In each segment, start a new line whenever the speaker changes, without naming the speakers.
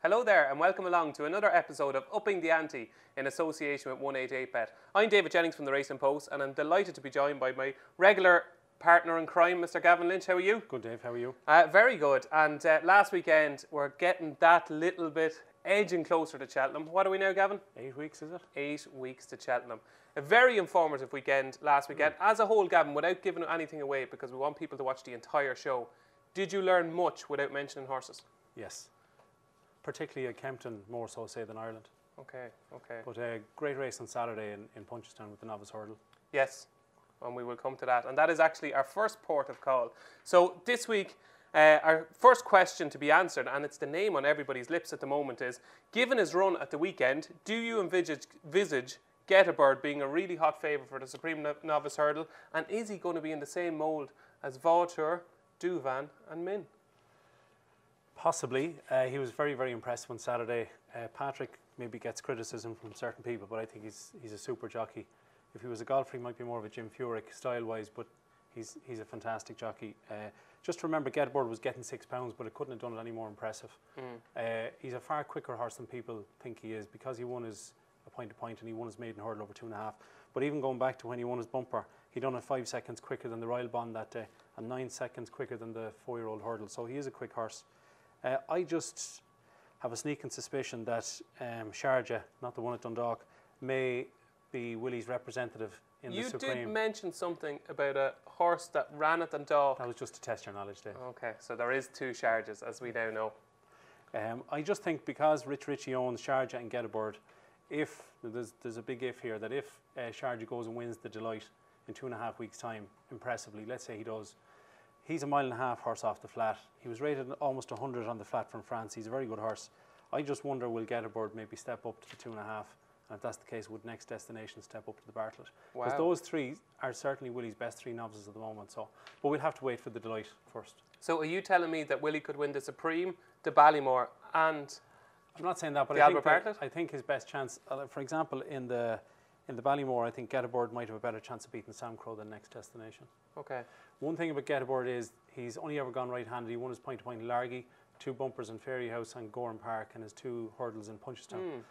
Hello there and welcome along to another episode of Upping the Ante in association with 188bet. I'm David Jennings from the Racing Post and I'm delighted to be joined by my regular partner in crime, Mr. Gavin Lynch. How are you?
Good, Dave. How are you?
Very good. And last weekend we're getting that little bit edging closer to Cheltenham. What are we now, Gavin?
8 weeks, is it?
8 weeks to Cheltenham. A very informative weekend last weekend. As a whole, Gavin, without giving anything away because we want people to watch the entire show, did you learn much without mentioning horses?
Yes. Particularly at Kempton, more so, say, than Ireland.
Okay.
But a great race on Saturday in Punchestown with the novice hurdle.
Yes, and we will come to that. And that is actually our first port of call. So this week, our first question to be answered, and it's the name on everybody's lips at the moment, is, given his run at the weekend, do you envisage Get a Bird being a really hot favourite for the Supreme Novice Hurdle? And is he going to be in the same mould as Vautour, Douvan and Min?
Possibly. He was very, very impressive on Saturday. Patrick maybe gets criticism from certain people, but I think he's a super jockey. If he was a golfer, he might be more of a Jim Furyk style-wise, but he's a fantastic jockey. Just remember, Get a Bird was getting £6, but it couldn't have done it any more impressive. He's a far quicker horse than people think he is, because he won his point-to-point and he won his maiden hurdle over 2.5. But even going back to when he won his bumper, he done it 5 seconds quicker than the Royal Bond that day and 9 seconds quicker than the 4-year-old hurdle. So he is a quick horse. I just have a sneaking suspicion that Sharjah, not the one at Dundalk, may be Willie's representative in the Supreme.
You did mention something about a horse that ran at Dundalk.
That was just to test your knowledge, Dave.
Okay, so there is 2 Sharjahs, as we now know.
I just think because Richie owns Sharjah and Get a Bird, if there's a big if here, that if Sharjah goes and wins the Delight in 2.5 weeks' time, impressively, let's say he does, he's a 1.5 mile horse off the flat. He was rated almost 100 on the flat from France. He's a very good horse. I just wonder, will Get a Bird maybe step up to the 2.5? And if that's the case, would Next Destination step up to the Bartlett?
Wow.
Because those 3 are certainly Willie's best 3 novices at the moment. So, but we'll have to wait for the Delight first.
So are you telling me that Willie could win the Supreme, the Ballymore and
I'm not saying that, but I think his best chance, for example, in the Ballymore, I think Get a Bird might have a better chance of beating Sam Crow than Next Destination.
Okay.
One thing about Get a Bird is he's only ever gone right-handed. He won his point-to-point in Largy, 2 bumpers in Fairy House and Gorham Park, and his 2 hurdles in Punchestown.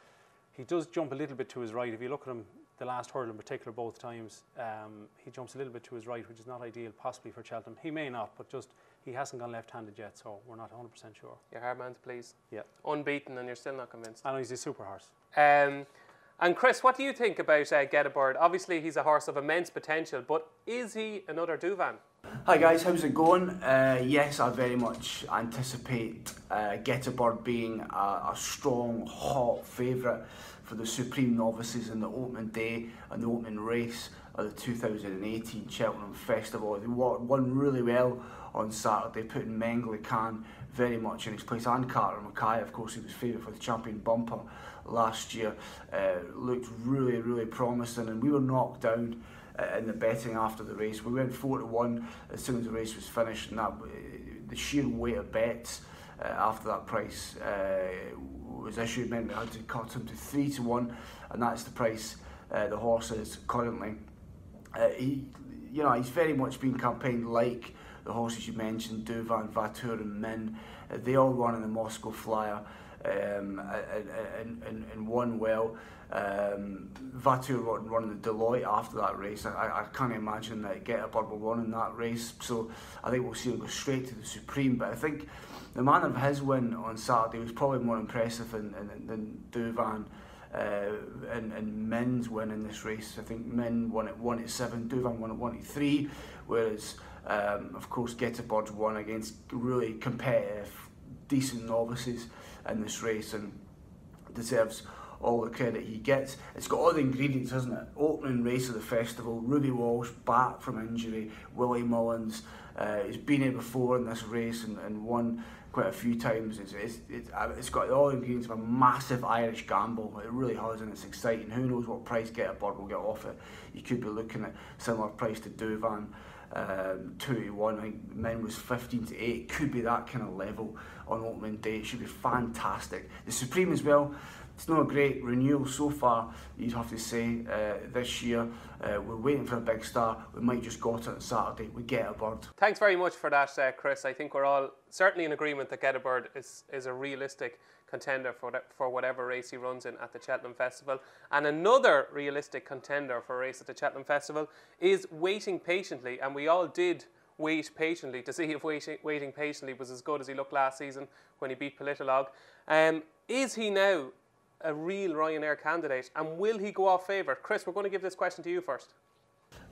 He does jump a little bit to his right. If you look at him, the last hurdle in particular, both times, he jumps a little bit to his right, which is not ideal, possibly for Cheltenham. He may not, but just he hasn't gone left-handed yet, so we're not 100% sure.
You're hard man to please.
Yeah.
Unbeaten, and you're still not convinced.
I know he's a super horse.
And Chris, what do you think about Get a Bird? Obviously, he's a horse of immense potential, but is he another Douvan?
Hi guys, how's it going? Yes, I very much anticipate Get a Bird being a strong, hot favourite for the Supreme Novices in the opening day and the opening race of the 2018 Cheltenham Festival. They won really well on Saturday, putting Mengele Khan very much in his place, and Carter Mackay, of course, he was favourite for the champion bumper last year. Looked really, really promising, and we were knocked down in the betting after the race. We went 4-1 as soon as the race was finished, and that the sheer weight of bets after that price was issued meant we had to cut him to 3-1, and that's the price the horse is currently. He's very much been campaigned like the horses you mentioned, Douvan, Vautour and Min. They all run in the Moscow Flyer and won well. Vautour running the Deloitte after that race. I can't imagine that Get a Bird will run in that race, so I think we'll see him go straight to the Supreme. But I think the manner of his win on Saturday was probably more impressive than Douvan and Min's win in this race. I think Min won at 1-7, Douvan won at 1-3, whereas of course Get a Bird won against really competitive, decent novices in this race, and deserves all the credit he gets. It's got all the ingredients, hasn't it? Opening race of the festival, Ruby Walsh back from injury, Willie Mullins, he's been here before in this race and won quite a few times. It's got all the ingredients of a massive Irish gamble. It really has, and it's exciting. Who knows what price Get a Bird will get off it. You could be looking at similar price to Douvan, 2-1. I think Min was 15-8. Could be that kind of level on opening day. It should be fantastic. The Supreme as well. It's not a great renewal so far, you'd have to say, this year. We're waiting for a big star. We might just got it on Saturday. We Get a Bird.
Thanks very much for that, Chris. I think we're all certainly in agreement that Get a Bird is a realistic contender for whatever race he runs in at the Cheltenham Festival. And another realistic contender for a race at the Cheltenham Festival is Waiting Patiently. And we all did wait patiently to see if Waiting Patiently was as good as he looked last season when he beat Politolog. Is he now a real Ryanair candidate, and will he go off favourite? Chris, we're going to give this question to you first.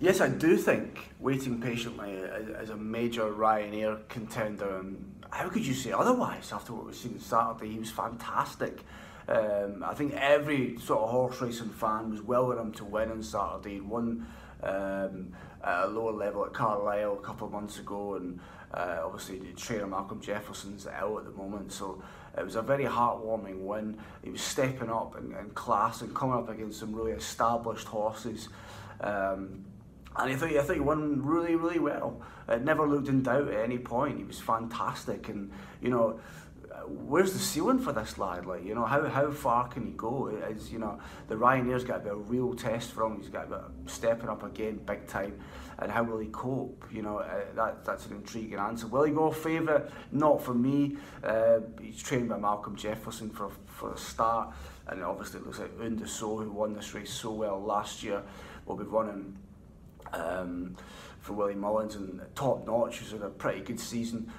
Yes, I do think Waiting Patiently is a major Ryanair contender, and how could you say otherwise after what we've seen on Saturday? He was fantastic. I think every sort of horse racing fan was well with him to win on Saturday. He won at a lower level at Carlisle a couple of months ago, and obviously trainer Malcolm Jefferson's out at the moment, so it was a very heartwarming win. He was stepping up in class and coming up against some really established horses. And I think he won really, really well. It never looked in doubt at any point. He was fantastic, and you know, where's the ceiling for this lad? Like, you know, how far can he go? Is, you know, the Ryanair's got to be a real test for him. He's got to be stepping up again big time, and how will he cope? You know, that's an intriguing answer. Will he go favourite? Not for me. He's trained by Malcolm Jefferson for a start, and obviously it looks like Ante, who won this race so well last year, will be running for Willie Mullins, and Top Notch, who's had a pretty good season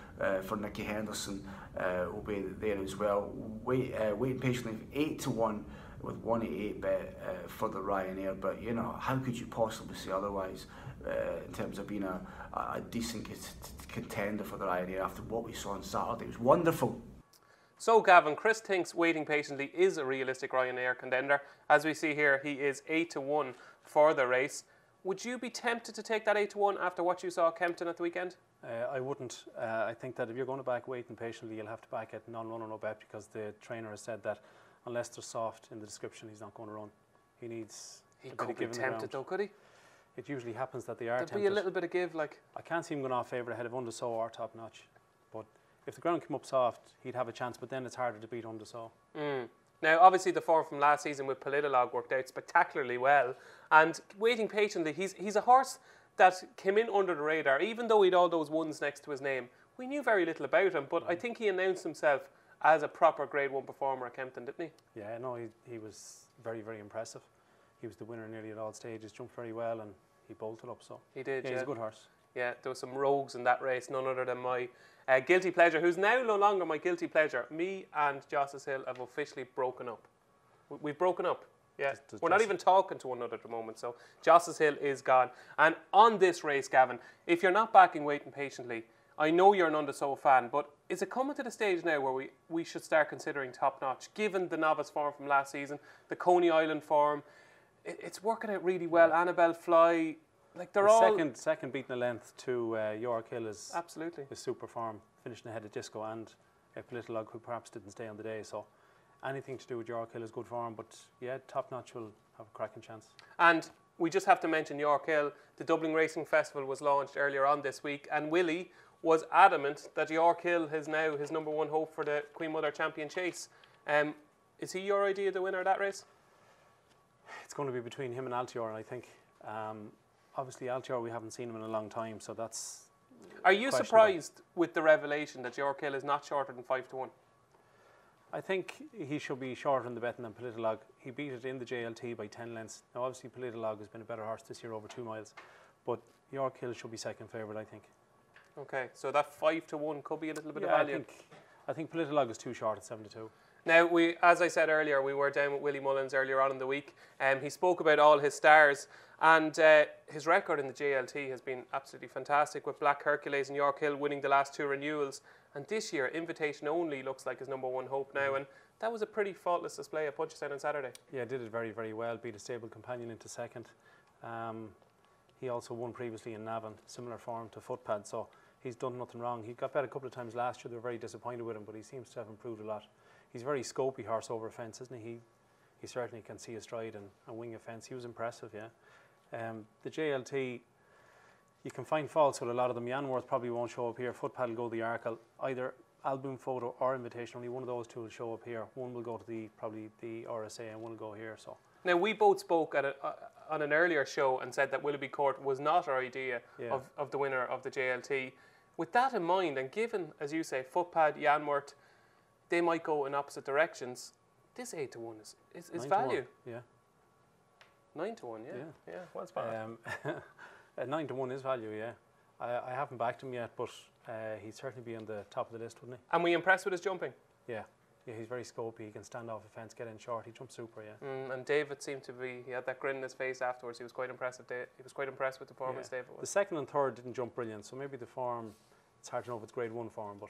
for Nicky Henderson, will be there as well. Waiting Patiently, 8-1 with 188 bet for the Ryanair, but you know, how could you possibly say otherwise in terms of being a decent contender for the Ryanair after what we saw on Saturday? It was wonderful.
So Gavin, Chris thinks Waiting Patiently is a realistic Ryanair contender. As we see here, he is 8-1 for the race. Would you be tempted to take that 8-1 after what you saw at Kempton at the weekend?
I wouldn't. I think that if you're going to back Waiting Patiently, you'll have to back it non-run or no bet, because the trainer has said that unless they're soft in the description, he's not going to run. He needs
He
a bit
could
of
be
give
tempted though, could he?
It usually happens that they are
There'd
tempted.
be a little bit of give, like.
I can't see him going off favourite ahead of Undersaw or Top Notch. But if the ground came up soft, he'd have a chance, but then it's harder to beat Undersaw.
Now, obviously, the form from last season with Politolog worked out spectacularly well. And Waiting Patiently, he's a horse that came in under the radar, even though he'd all those ones next to his name. We knew very little about him, but I think he announced himself as a proper Grade 1 performer at Kempton, didn't he?
Yeah, no, he was very, very impressive. He was the winner nearly at all stages, jumped very well, and he bolted up. So
He did, yeah.
He's a good horse.
Yeah, there were some rogues in that race, none other than my guilty pleasure, who's now no longer my guilty pleasure. Me and Justice Hill have officially broken up. We've broken up. Yeah, we're not even talking to one another at the moment, so Justice Hill is gone. And on this race, Gavin, if you're not backing Waiting Patiently, I know you're an Undersaw fan, but is it coming to the stage now where we should start considering Top Notch, given the novice form from last season, the Coney Island form? It's working out really well. Annabelle Fly, like they're all...
Second beating a length to York Hill is
absolutely
a super form, finishing ahead of Disco and Politolog, who perhaps didn't stay on the day, so... Anything to do with York Hill is good for him, but yeah, Top Notch will have a cracking chance. And
we just have to mention York Hill. The Dublin Racing Festival was launched earlier on this week, and Willie was adamant that York Hill is now his #1 hope for the Queen Mother Champion Chase. Is he your idea of the winner of that race?
It's going to be between him and Altior, I think. Obviously, Altior, we haven't seen him in a long time, so that's...
Are you surprised with the revelation that York Hill is not shorter than 5-1?
I think he should be shorter in the betting than Politolog. He beat it in the JLT by 10 lengths. Now, obviously, Politolog has been a better horse this year over 2 miles, but York Hill should be second favourite, I think.
Okay, so that 5-1 could be a little bit of value.
I think Politolog is too short at 7-2.
Now, as I said earlier, we were down with Willie Mullins earlier on in the week. He spoke about all his stars, and his record in the JLT has been absolutely fantastic, with Black Hercules and York Hill winning the last 2 renewals. And this year, Invitation Only looks like his #1 hope now, and that was a pretty faultless display at Punchestown on Saturday.
Yeah, did it very, very well, beat a stable companion into second. He also won previously in Navan, similar form to Footpad, so he's done nothing wrong. He got bet a couple of times last year, they were very disappointed with him, but he seems to have improved a lot. He's a very scopy horse over a fence, isn't he? He certainly can see a stride and wing a fence. He was impressive, yeah. The JLT, you can find faults with a lot of them. Yanworth probably won't show up here. Footpad will go the Arkle. Either album photo or invitation, only one of those two will show up here. One will go to probably the RSA and one will go here. So
now we both spoke at on an earlier show and said that Willoughby Court was not our idea of the winner of the JLT. With that in mind, and given, as you say, Footpad, Yanworth, they might go in opposite directions. This 8-1 is value. 9-1, yeah. Well spotted.
9-1 is value, yeah. I haven't backed him yet, but he'd certainly be on the top of the list, wouldn't he?
And we impressed with his jumping?
Yeah, he's very scopy. He can stand off a fence, get in short. He jumps super, yeah.
And David seemed to be, he had that grin in his face afterwards. He was quite impressive. He was quite impressed with the performance, David was.
The second and third didn't jump brilliant, so maybe the form, it's hard to know if it's grade 1 form, but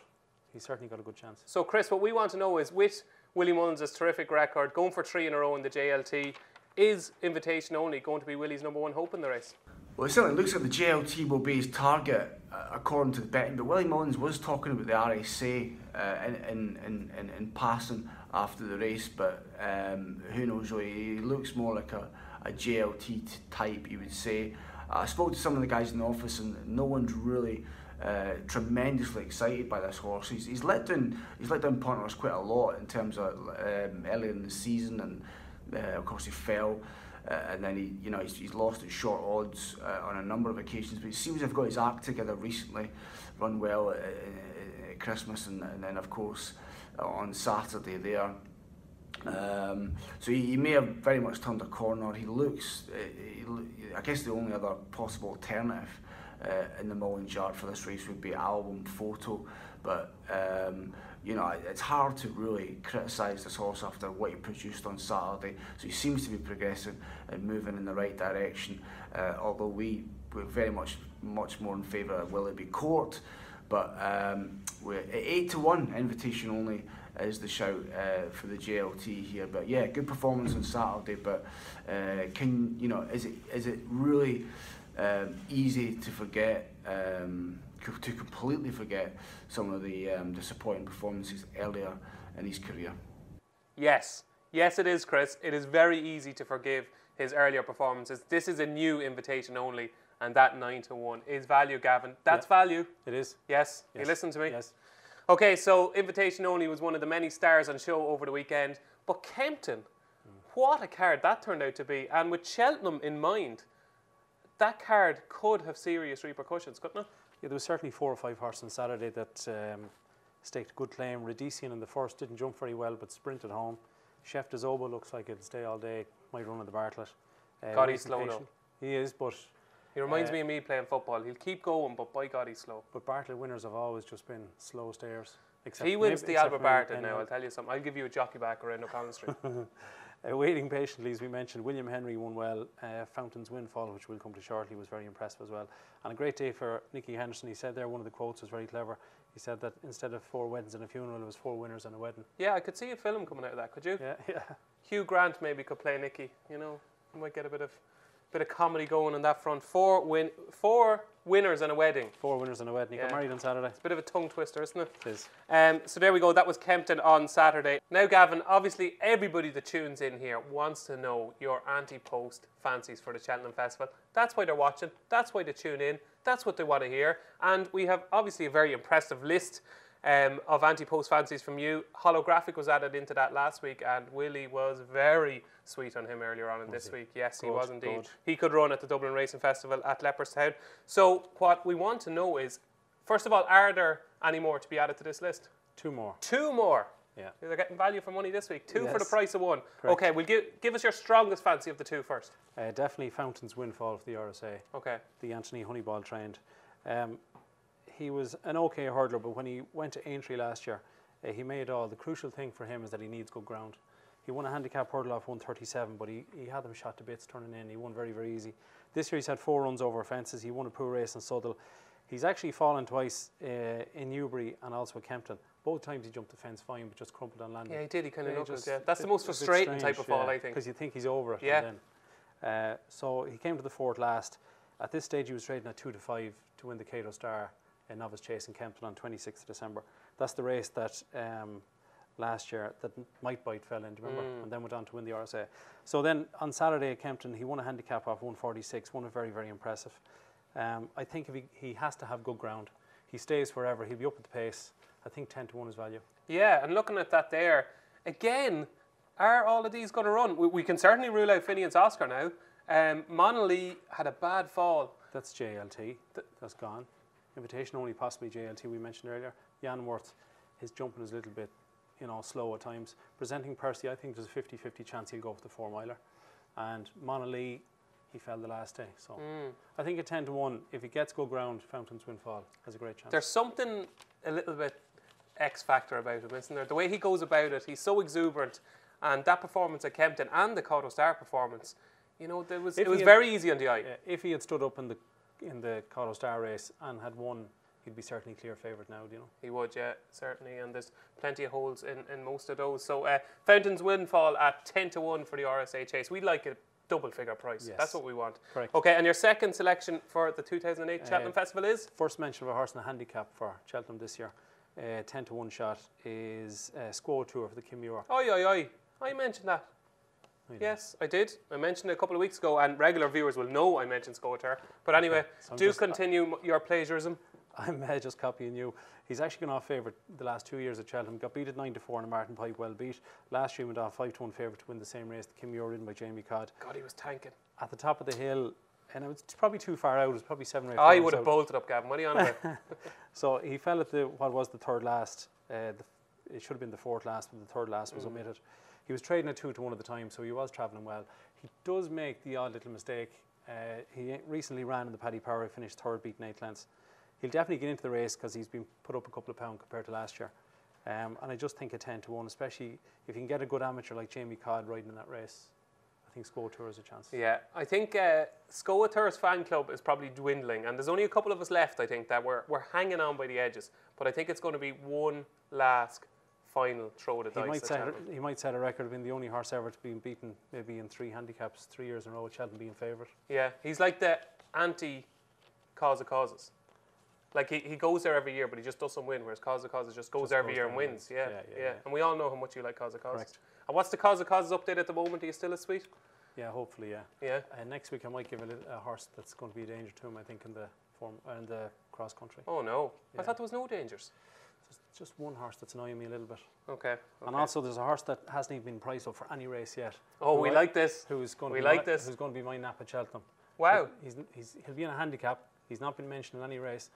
he's certainly got a good chance.
So, Chris, what we want to know is, with Willie Mullins' terrific record, going for 3 in a row in the JLT, is invitation only going to be Willie's #1 hope in the race?
Well, it certainly looks like the JLT will be his target, according to the betting. But Willie Mullins was talking about the RSA in passing after the race. But who knows, really? He looks more like a JLT type, you would say. I spoke to some of the guys in the office, and no one's really tremendously excited by this horse. He's let down punters quite a lot in terms of earlier in the season, and of course he fell. And then he's lost at short odds on a number of occasions, but he seems to have got his act together recently, run well at Christmas, and then of course on Saturday there. So he may have very much turned a corner. He looks, I guess the only other possible alternative in the Mullins yard for this race would be Album Photo, but it's hard to really criticise this horse after what he produced on Saturday. So he seems to be progressing and moving in the right direction, although we're very much more in favour of Willoughby Court. But we're 8-1, invitation only is the shout for the JLT here. But yeah, good performance on Saturday. But is it really easy to forget? To completely forget some of the disappointing performances earlier in his career? Yes,
it is, Chris. It is very easy to forgive his earlier performances. This is a new invitation only, and that 9-1 is value, Gavin. That's value.
It is.
Yes. You listen to me?
Yes.
Okay, so invitation only was one of the many stars on show over the weekend, but Kempton, what a card that turned out to be, and with Cheltenham in mind, that card could have serious repercussions, couldn't it?
Yeah, there was certainly 4 or 5 horses on Saturday that staked a good claim. Rhodesian in the first didn't jump very well, but sprinted home. Chef de Zoba looks like it'll stay all day, might run at the Bartlett.
God, he's slow though.
He is, but...
He reminds me of me playing football. He'll keep going, but by God, he's slow.
But Bartlett winners have always just been slow stairs.
He wins the Albert Bartlett now, I'll tell you something. I'll give you a jockey back around O'Connell Street.
Waiting patiently, as we mentioned, William Henry won well. Fountain's Windfall, which we'll come to shortly, was very impressive as well. And a great day for Nicky Henderson. He said there, one of the quotes was very clever. He said that instead of 4 weddings and a funeral, it was 4 winners and a wedding. Yeah,
I could see a film coming out of that, could you?
Yeah.
Hugh Grant maybe could play Nicky, you know. You might get a bit of comedy going on that front. 4 winners and a wedding.
4 winners and a wedding. He got married on Saturday.
It's a bit of a tongue twister, isn't it?
It is.
So there we go. That was Kempton on Saturday. Now, Gavin, obviously everybody that tunes in here wants to know your anti-post fancies for the Cheltenham Festival. That's why they're watching. That's why they tune in. That's what they want to hear. And we have obviously a very impressive list of anti-post fancies from you. Holographic was added into that last week, and Willie was very sweet on him earlier on in this week. Yes, he was indeed. Good. He could run at the Dublin Racing Festival at Leopardstown. So what we want to know is, first of all, are there any more to be added to this list?
2 more.
2 more?
Yeah.
They're getting value for money this week. 2
yes.
for the price of 1.
Correct.
Okay, we'll give us your strongest fancy of the 2 first.
Definitely Fountain's Windfall for the RSA.
Okay.
The Anthony Honeyball trained. He was an okay hurdler, but when he went to Aintree last year, he made all. The crucial thing for him is that he needs good ground. He won a handicap hurdle off 137, but he had them shot to bits turning in. He won very, very easy. This year he's had 4 runs over fences. He won a poor race in Southall. He's actually fallen twice in Newbury and also at Kempton. Both times he jumped the fence fine, but just crumpled on landing.
Yeah, he did. He kind of knuckled. Yeah, that's the most frustrating type of fall, I think.
Because you think he's over it.
Yeah.
And then, so he came to the 4th last. At this stage, he was trading at 2-5 to win the Cato Star in Novice Chase in Kempton on 26th of December. That's the race that last year that Might Bite fell in, do you remember? And then went on to win the RSA. So then on Saturday at Kempton, he won a handicap off 146, won it very, very impressive. I think if he has to have good ground. He stays wherever, he'll be up at the pace. I think 10 to 1 is value.
Yeah, and looking at that there, again, are all of these going to run? We can certainly rule out Finian's Oscar now. Monolly had a bad fall.
That's JLT. That's gone. Invitation only, possibly JLT, we mentioned earlier. Yanworth, his jumping is a little bit, slow at times. Presenting Percy, I think there's a 50-50 chance he'll go for the 4-miler. And Monolly, he fell the last day. So I think at 10 to 1, if he gets good ground, Fountains Windfall has a great chance.
There's something a little bit X factor about him, isn't there? The way he goes about it, he's so exuberant. And that performance at Kempton and the Cotto Star performance, it was very easy on the eye.
If he had stood up in the Cotto Star race and had won, he'd be certainly clear favourite now,
He would, yeah, certainly. And there's plenty of holes in most of those. So Fountains Windfall at 10 to 1 for the RSA Chase. We'd like a double figure price.
Yes.
That's what we want.
Correct.
Okay, and your second selection for the 2008 Cheltenham Festival is?
First mention of a horse in the handicap for Cheltenham this year. 10 to 1 shot is Squaw Tour for the Kim Muir.
Oi. I mentioned that. Yes, I did. I mentioned it a couple of weeks ago, and regular viewers will know I mentioned Squaw Tour. But anyway, do continue your plagiarism.
I'm just copying you. He's actually gone off favourite the last 2 years at Cheltenham. Got beat at 9 to 4 in a Martin Pipe, well beat. Last year he went off 5 to 1 favourite to win the same race. The Kim Muir ridden by Jamie Codd.
God, he was tanking.
At the top of the hill, and it was probably too far out. It was probably 7 or 8.
I would have bolted up, Gavin. What are you on about?
So he fell at what was the third last. It should have been the fourth last, but the third last was omitted. He was trading at 2 to 1 at the time, so he was travelling well. He does make the odd little mistake. He recently ran in the Paddy Power, finished third, beaten 8 lengths. He'll definitely get into the race because he's been put up a couple of pounds compared to last year. And I just think a 10 to 1, especially if you can get a good amateur like Jamie Codd riding in that race, I think Squaw Tour has a chance.
Yeah, I think Squaw Tour's fan club is probably dwindling, and there's only a couple of us left, I think, that we're hanging on by the edges. But I think it's going to be one last final throw of the dice.
He might set a record of being the only horse ever to be beaten maybe in 3 handicaps 3 years in a row with Cheltenham being favourite.
Yeah, he's like the anti-cause of causes. Like he goes there every year, but he just doesn't win, whereas Cause of Causes just goes every year and wins. Yeah. And we all know how much you like Cause of Causes.
Correct.
And what's the Cause of Causes update at the moment? Are you still as sweet?
Yeah, hopefully, yeah.
Yeah.
Next week I might give a horse that's going to be a danger to him, I think, in the cross country.
Oh no,
yeah.
I thought there was no dangers.
Just one horse that's annoying me a little bit.
Okay.
And also there's a horse that hasn't even been priced up for any race yet.
Oh, we like this.
Who's going to be my nap at Cheltenham.
Wow.
He'll be in a handicap. He's not been mentioned in any race.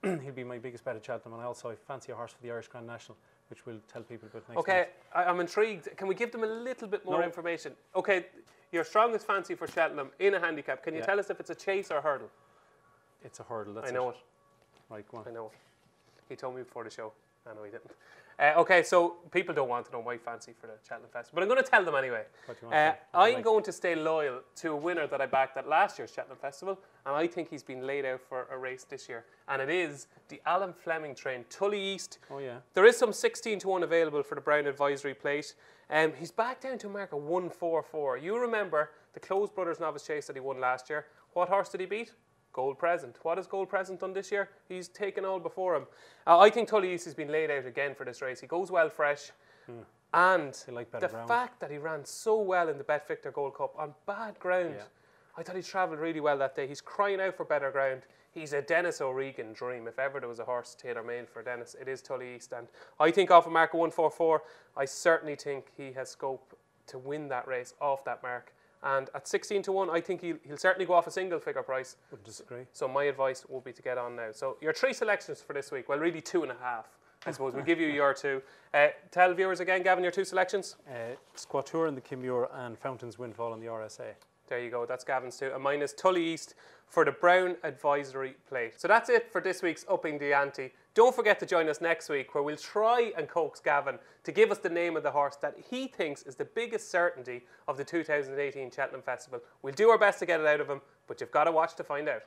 He'll be my biggest bet at Cheltenham, and I fancy a horse for the Irish Grand National, which we'll tell people about next week.
Okay, I'm intrigued. Can we give them a little bit more information? Okay, your strongest fancy for Cheltenham in a handicap. Can you tell us if it's a chase or a hurdle?
It's a hurdle.
I know it.
Right, go on.
I know it. He told me before the show. I know he didn't. Okay, so people don't want to know my fancy for the Cheltenham Festival, but I'm going to tell them anyway. I'm going to stay loyal to a winner that I backed at last year's Cheltenham Festival, and I think he's been laid out for a race this year, and it is the Alan Fleming train, Tully East.
Oh yeah.
There is some 16 to 1 available for the Brown Advisory Plate. He's back down to a mark of 144. You remember the Close Brothers Novice Chase that he won last year. What horse did he beat? Gold Present. What has Gold Present done this year? He's taken all before him. I think Tully East has been laid out again for this race. He goes well fresh. And the fact that he ran so well in the Bet Victor Gold Cup on bad ground, I thought he travelled really well that day. He's crying out for better ground. He's a Dennis O'Regan dream. If ever there was a horse tailor-made for Dennis, it is Tully East. And I think off a mark of 144, I certainly think he has scope to win that race off that mark. And at 16 to 1, I think he'll certainly go off a single figure price.
Wouldn't disagree.
So my advice will be to get on now. So your 3 selections for this week, well, really 2.5, I suppose. We'll give you your 2. Tell viewers again, Gavin, your 2 selections.
Squaw Tour in the Kim Muir and Fountains Windfall in the RSA.
There you go. That's Gavin's 2. And mine is Tully East for the Brown Advisory Plate. So that's it for this week's Upping the Ante. Don't forget to join us next week where we'll try and coax Gavin to give us the name of the horse that he thinks is the biggest certainty of the 2018 Cheltenham Festival. We'll do our best to get it out of him, but you've got to watch to find out.